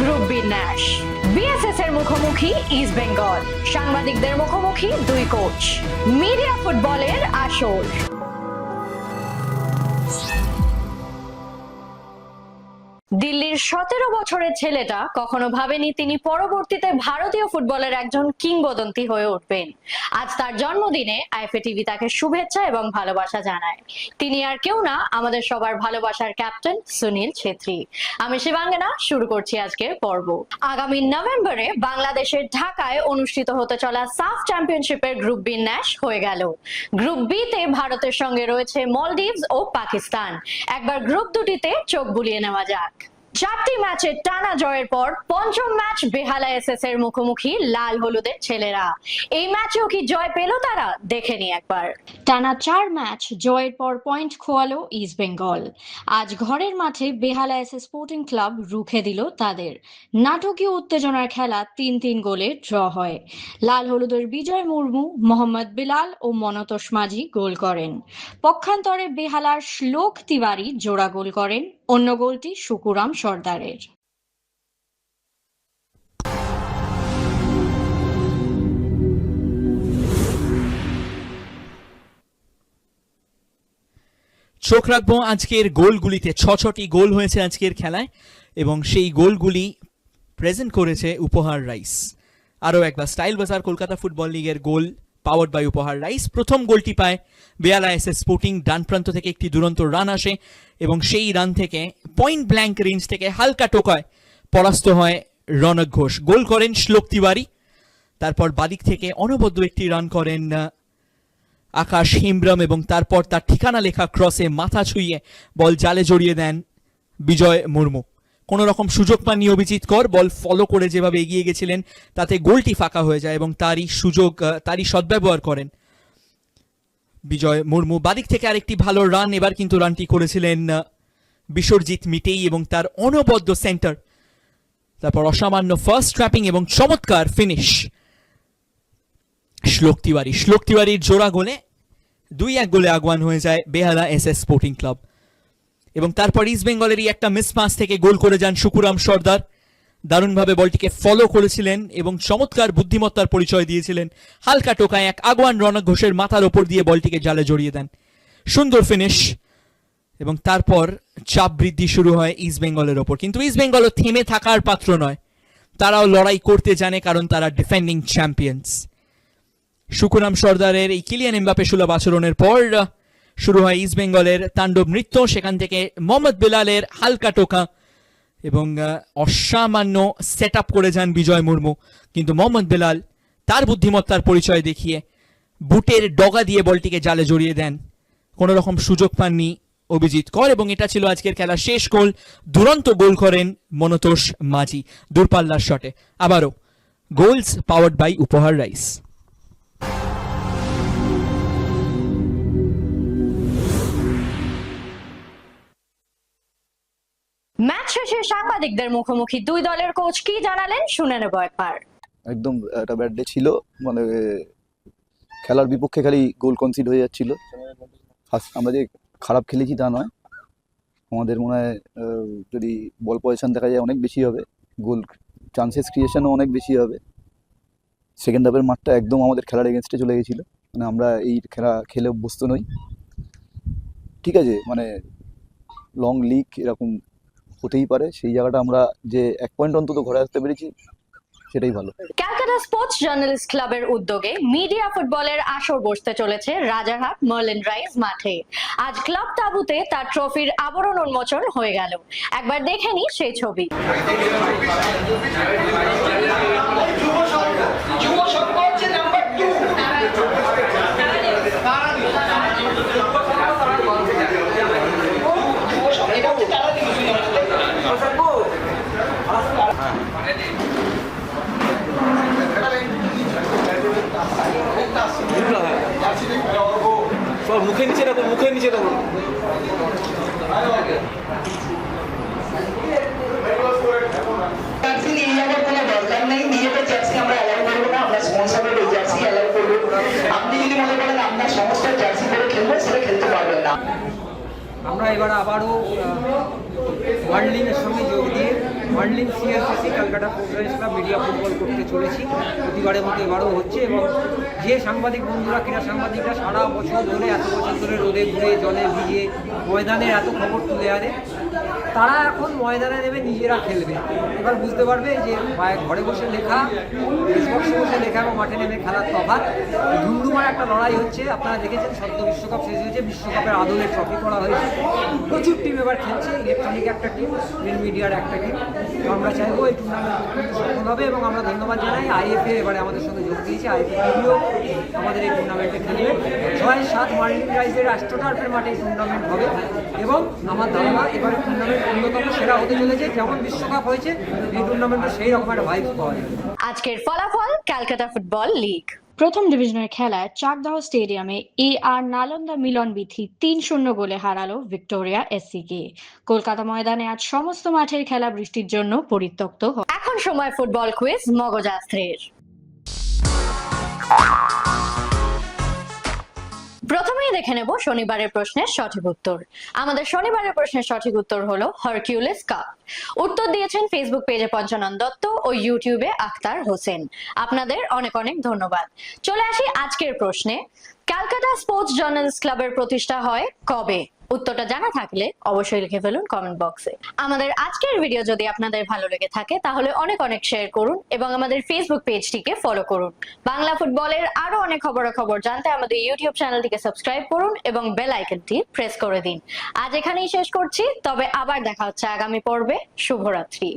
Group বিন্যাস। BSS এর মুখোমুখি ইস্ট বেঙ্গল, সাংবাদিকদের মুখোমুখি দুই কোচ। মিডিয়া ফুটবলের আসর। দিল্লির 17 বছরের ছেলেটা কখনো ভাবেনি তিনি পরবর্তীতে ভারতীয় ফুটবলের একজন কিংবদন্তি হয়ে উঠবেন। আজ তার জন্মদিনে আইএফএ টিভি তাকে শুভেচ্ছা এবং ভালোবাসা জানায়। তিনি আর কেউ না, আমাদের সবার ভালোবাসার ক্যাপ্টেন সুনীল ছেত্রী। আমি শিবাঙ্গনা, শুরু করছি আজকের পর্ব। আগামী নভেম্বরে বাংলাদেশের ঢাকায় অনুষ্ঠিত হতে চলা সাফ চ্যাম্পিয়নশিপের গ্রুপ বিন্যাস হয়ে গেল। গ্রুপ বি তে ভারতের সঙ্গে রয়েছে মলদ্বীপস ও পাকিস্তান। একবার গ্রুপ দুটিতে চোখ বুলিয়ে নেওয়া যাক। 4টি ম্যাচের টানা জয়ের পর পঞ্চম ম্যাচ বেহালা এসএস এর মুখোমুখি লাল হলুদের ছেলেরা। এই ম্যাচেও কি জয় পেল তারা? দেখে নি একবার। টানা 4 ম্যাচ জয়ের পর পয়েন্ট খোয়ালো ইস্ট বেঙ্গল। আজ ঘরের মাঠে বেহালা এসএস স্পোর্টিং ক্লাব রুখে দিল তাদের। নাটকীয় উত্তেজনার খেলা 3-3 গোলে ড্র হয়। লাল হলুদের বিজয় মুর্মু, মোহাম্মদ বিলাল ও মনতোষ মাঝি গোল করেন। পক্ষান্তরে বেহালার শ্লোক তিওয়ারি জোড়া গোল করেন। অন্য গোলটি শুকুরাম সর্দারের। চোখ রাখবো আজকের গোলগুলিতে। 6টি গোল হয়েছে আজকের খেলায় এবং সেই গোলগুলি প্রেজেন্ট করেছে উপহার রাইস। আরও একবার স্টাইল বাজার কলকাতা ফুটবল লিগের গোল পাওয়ার্ড বাই উপহার রাইস। প্রথম গোলটি পায় বেহালা এসএস স্পোর্টিং। ডান প্রান্ত থেকে একটি দুরন্ত রান আসে এবং সেই রান থেকে পয়েন্ট ব্ল্যাঙ্ক রেঞ্জ থেকে হালকা টোকায় পরাস্ত হয় রনক ঘোষ। গোল করেন শ্লোক তিওয়ারি। তারপর বাদিক থেকে অনবদ্য একটি রান করেন আকাশ হিমব্রম এবং তারপর তার ঠিকানা লেখা ক্রসে মাথা ছুঁয়ে বল জালে জড়িয়ে দেন বিজয় মুর্মু। কোনো রকম সুযোগ পাননি অভিজিৎ কর। বল ফলো করে যেভাবে এগিয়ে গেছিলেন তাতে গোলটি ফাঁকা হয়ে যায় এবং তারই সদ্ব্যবহার করেন বিজয় মুর্মু। বাদিক থেকে আরেকটি ভালো রান, এবার কিন্তু রানটি করেছিলেন বিশ্বজিৎ মিটেই এবং তার অনবদ্য সেন্টার। তারপর অসামান্য ফার্স্ট ট্র্যাপিং এবং চমৎকার ফিনিশ শ্লোক তিওয়ারির জোড়া গোলে 2-1 গোলে আগুয়ান হয়ে যায় বেহালা এসএস স্পোর্টিং ক্লাব। এবং তারপর ইস্ট বেঙ্গলেরই একটা মিস পাস থেকে গোল করে যান শুকুরাম সর্দার। দারুণভাবে বলটিকে ফলো করেছিলেন এবং চমৎকার বুদ্ধিমত্তার পরিচয় দিয়েছিলেন। হালকা টোকায় এক আগুয়ান রনক ঘোষের মাথার ওপর দিয়ে বলটিকে জালে জড়িয়ে দেন। সুন্দর ফিনিশ। এবং তারপর চাপ বৃদ্ধি শুরু হয় ইস্ট বেঙ্গলের ওপর, কিন্তু ইস্ট বেঙ্গলও থেমে থাকার পাত্র নয়। তারাও লড়াই করতে জানে, কারণ তারা ডিফেন্ডিং চ্যাম্পিয়ন্স। শুকুরাম সর্দারের এই কিলিয়ান এমবাপে সুলভ আচরণের পর শুরু হয় ইস্ট বেঙ্গলের তাণ্ডব নৃত্য। সেখান থেকে মোহাম্মদ বিলালের হালকা টোকা এবং অসামান্য সেট আপ করে যান বিজয় মুর্মু, কিন্তু মোহাম্মদ বিলাল তার বুদ্ধিমত্তার পরিচয় দেখিয়ে বুটের ডগা দিয়ে বলটিকে জালে জড়িয়ে দেন। কোনো রকম সুযোগ পাননি অভিজিৎ কর এবং এটা ছিল আজকের খেলার শেষ গোল। দুরন্ত গোল করেন মনতোষ মাঝি দূরপাল্লার শটে। আবারও গোলস পাওয়ার্ড বাই উপহার রাইস। ম্যাচ শেষে সাংবাদিকদের মুখোমুখি দুই দলের কোচ কি জানালেন শুনে নেব একবার। একদম একটা ব্যাড ডে ছিল, মানে খেলার বিপক্ষে খালি গোল কনসিড হয়ে যাচ্ছিল। আমরা যে খারাপ খেলেছি তা নয়, আমাদের মনে হয় যদি বল পজিশন দেখা যায় অনেক বেশি হবে, গোল চান্সেস ক্রিয়েশনও অনেক বেশি হবে। সেকেন্ড হাফের মাঠটা একদম আমাদের খেলার এগেনস্টে চলে গেছিলো, মানে আমরা এই খেলা খেলে অভ্যস্ত নই। ঠিক আছে, মানে লং লিগ এরকম হতেই পারে, সেই জায়গাটা আমরা যে 1 পয়েন্ট অন্তত ঘরে আসতে পেরেছি সেটাই ভালো। ক্যালকাটা স্পোর্টস জার্নালিস্ট ক্লাবের উদ্যোগে মিডিয়া ফুটবলের আসর বসতে চলেছে রাজারহাট মার্লিন রাইস মাঠে। আজ ক্লাব তাঁবুতে তার ট্রফির আবরণ উন্মোচন হয়ে গেল। একবার দেখে নি সেই ছবি। মুখে নিচে রাখো, মুখে নিচে রাখো। নিয়ে যাওয়ার কোনো দরকার নেই, নিজেদের জার্সি আমরা অ্যালাউ করবো না, আমরা স্পন্সরের এই জার্সি অ্যালাউ করবো। আপনি যদি মনে করেন আপনার সমস্ত জার্সি পরে খেলবেন, সেটা খেলতে পারবেন না। আমরা এবার আবারও ওয়ার্ল্ড লিগের সঙ্গে যোগ দিয়ে মার্লিন সিএসএসি Calcutta progress club media football করতে চলেছি। প্রতিবারের মতো এবারও হচ্ছে এবং যে সাংবাদিক বন্ধুরা, ক্রীড়া সাংবাদিকরা সারা বছর ধরে, এত বছর ধরে রোদে ঘুরে জলে ভিজে ময়দানে এত খবর তুলে আনে, তারা এখন ময়দানে নেমে নিজেরা খেলবে। এবার বুঝতে পারবে যে ঘরে বসে লেখা, বক্সে বসে লেখা এবং মাঠে নেমে খেলার তফাৎ। ধুমধুমার একটা লড়াই হচ্ছে। আপনারা দেখেছেন সদ্য বিশ্বকাপ শেষ হয়েছে, বিশ্বকাপের আদলে ট্রফি করা হয়েছে, প্রচুর টিম এবার খেলছে, ইলেকট্রনিক একটা টিম, প্রিন্ট মিডিয়ার একটা টিম। আমরা চাইবো এই টুর্নামেন্ট সফল হবে এবং আমরা ধন্যবাদ জানাই আইএফএ এবারে আমাদের সঙ্গে যোগ দিয়েছে। আইএফএ টিভিও আমাদের এই টুর্নামেন্টে খেলবে। 6-7 মার্লিন রাইজের অ্যাস্ট্রোটার্ফের মাঠে এই টুর্নামেন্ট হবে এবং আমার ধারণা এবারে টুর্নামেন্ট অন্যতম সেরা হতে চলেছে। যেমন বিশ্বকাপ হয়েছে, এই টুর্নামেন্টে সেই রকম একটা ভাইব পাওয়া যাবে। আজকের ফলাফল ক্যালকাটা ফুটবল লিগ। প্রথম ডিভিশনের খেলায় চাকদাহ স্টেডিয়ামে আর নালন্দা মিলন বিথি 3-0 গোলে হারালো ভিক্টোরিয়া এসসিকে। কলকাতা ময়দানে আজ সমস্ত মাঠের খেলা বৃষ্টির জন্য পরিত্যক্ত হয়। এখন সময় ফুটবল কুইজ মগজাস্ত্রের। প্রথমেই দেখে নেব শনিবারের প্রশ্নের সঠিক উত্তর। আমাদের শনিবারের প্রশ্নের সঠিক উত্তর হলো হারকিউলিস কাপ। উত্তর দিয়েছেন ফেসবুক পেজে পঞ্চানন দত্ত ও ইউটিউবে আখতার হোসেন। আপনাদের অনেক অনেক ধন্যবাদ। চলে আসি আজকের প্রশ্নে। ক্যালকাটা স্পোর্টস জার্নালিস্ট ক্লাবের প্রতিষ্ঠা হয় কবে? উত্তরটা জানা থাকলে অবশ্যই লিখে ফেলুন কমেন্ট বক্সে। আমাদের আজকের ভিডিও যদি আপনাদের ভালো লেগে থাকে তাহলে অনেক অনেক শেয়ার করুন এবং আমাদের ফেসবুক পেজটিকে ফলো করুন। বাংলা ফুটবলের আরো অনেক খবরাখবর জানতে আমাদের ইউটিউব চ্যানেলটিকে সাবস্ক্রাইব করুন এবং বেল আইকনটি প্রেস করে দিন। আজ এখানেই শেষ করছি, তবে আবার দেখা হচ্ছে আগামী পর্বে। শুভরাত্রি।